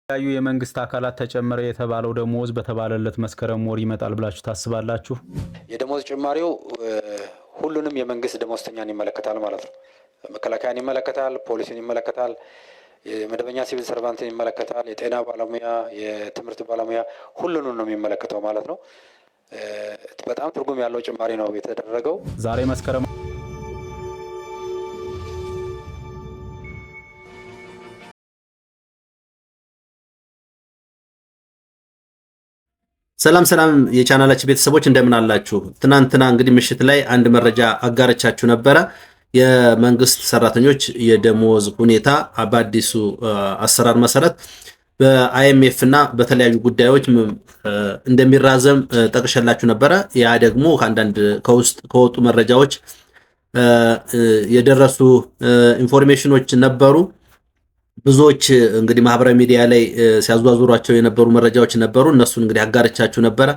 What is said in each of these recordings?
ያዩ የመንግስት አካላት ተጨመረ የተባለው ደሞዝ በተባለለት መስከረም ወር ይመጣል ብላችሁ ታስባላችሁ? የደሞዝ ጭማሪው ሁሉንም የመንግስት ደሞዝተኛን ይመለከታል ማለት ነው። መከላከያን ይመለከታል፣ ፖሊስን ይመለከታል፣ የመደበኛ ሲቪል ሰርቫንትን ይመለከታል፣ የጤና ባለሙያ፣ የትምህርት ባለሙያ ሁሉንም ነው የሚመለከተው ማለት ነው። በጣም ትርጉም ያለው ጭማሪ ነው የተደረገው። ዛሬ መስከረም ሰላም የቻናላችን ቤተሰቦች እንደምን አላችሁ? ትናንትና እንግዲህ ምሽት ላይ አንድ መረጃ አጋርቻችሁ ነበረ። የመንግስት ሰራተኞች የደሞዝ ሁኔታ በአዲሱ አሰራር መሰረት በአይኤምኤፍ እና በተለያዩ ጉዳዮች እንደሚራዘም ጠቅሼላችሁ ነበረ። ያ ደግሞ ከአንዳንድ ከውስጥ ከወጡ መረጃዎች የደረሱ ኢንፎርሜሽኖች ነበሩ። ብዙዎች እንግዲህ ማህበራዊ ሚዲያ ላይ ሲያዟዙሯቸው የነበሩ መረጃዎች ነበሩ። እነሱን እንግዲህ አጋርቻችሁ ነበረ።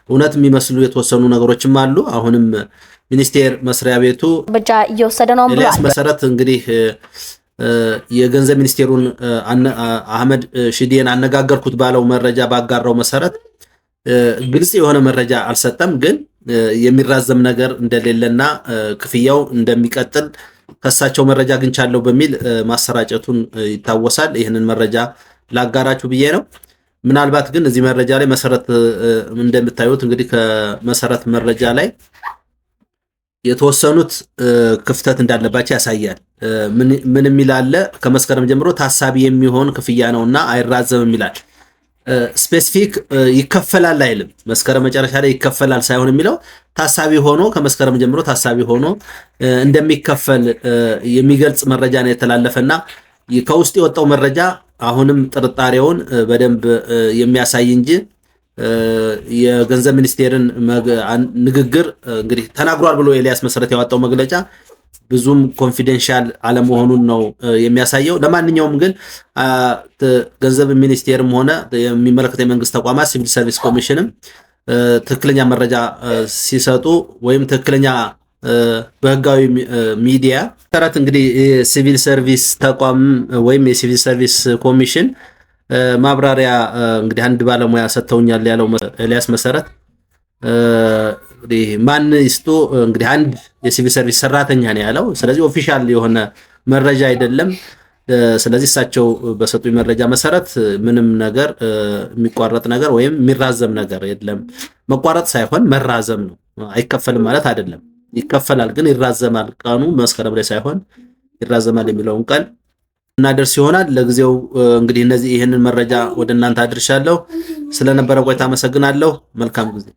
እውነት የሚመስሉ የተወሰኑ ነገሮችም አሉ። አሁንም ሚኒስቴር መስሪያ ቤቱ እርምጃ እየወሰደ ነው ብሏል። ኤልያስ መሰረት እንግዲህ የገንዘብ ሚኒስቴሩን አህመድ ሺዴን አነጋገርኩት ባለው መረጃ ባጋራው መሰረት ግልጽ የሆነ መረጃ አልሰጠም። ግን የሚራዘም ነገር እንደሌለና ክፍያው እንደሚቀጥል ከሳቸው መረጃ አግኝቻለሁ በሚል ማሰራጨቱን ይታወሳል። ይህንን መረጃ ላጋራችሁ ብዬ ነው። ምናልባት ግን እዚህ መረጃ ላይ መሰረት እንደምታዩት እንግዲህ ከመሰረት መረጃ ላይ የተወሰኑት ክፍተት እንዳለባቸው ያሳያል። ምን የሚላለ ከመስከረም ጀምሮ ታሳቢ የሚሆን ክፍያ ነውና አይራዘምም ይላል። ስፔሲፊክ ይከፈላል አይልም። መስከረም መጨረሻ ላይ ይከፈላል ሳይሆን የሚለው ታሳቢ ሆኖ ከመስከረም ጀምሮ ታሳቢ ሆኖ እንደሚከፈል የሚገልጽ መረጃ ነው የተላለፈና ከውስጥ የወጣው መረጃ አሁንም ጥርጣሬውን በደንብ የሚያሳይ እንጂ የገንዘብ ሚኒስቴርን ንግግር እንግዲህ ተናግሯል ብሎ ኤልያስ መሰረት ያወጣው መግለጫ ብዙም ኮንፊደንሻል አለመሆኑን ነው የሚያሳየው። ለማንኛውም ግን ገንዘብ ሚኒስቴርም ሆነ የሚመለከተው የመንግስት ተቋማት ሲቪል ሰርቪስ ኮሚሽንም ትክክለኛ መረጃ ሲሰጡ ወይም ትክክለኛ በህጋዊ ሚዲያ ተረት እንግዲህ የሲቪል ሰርቪስ ተቋም ወይም የሲቪል ሰርቪስ ኮሚሽን ማብራሪያ እንግዲህ አንድ ባለሙያ ሰጥተውኛል ያለው ኤልያስ መሰረት ማን ይስጡ እንግዲህ አንድ የሲቪል ሰርቪስ ሰራተኛ ነው ያለው። ስለዚህ ኦፊሻል የሆነ መረጃ አይደለም። ስለዚህ እሳቸው በሰጡኝ መረጃ መሰረት ምንም ነገር የሚቋረጥ ነገር ወይም የሚራዘም ነገር የለም። መቋረጥ ሳይሆን መራዘም ነው። አይከፈልም ማለት አይደለም። ይከፈላል ግን ይራዘማል። ቀኑ መስከረም ላይ ሳይሆን ይራዘማል የሚለውን ቃል እናደርስ ይሆናል። ለጊዜው እንግዲህ ይህንን መረጃ ወደ እናንተ አድርሻለሁ። ስለነበረ ቆይታ አመሰግናለሁ። መልካም ጊዜ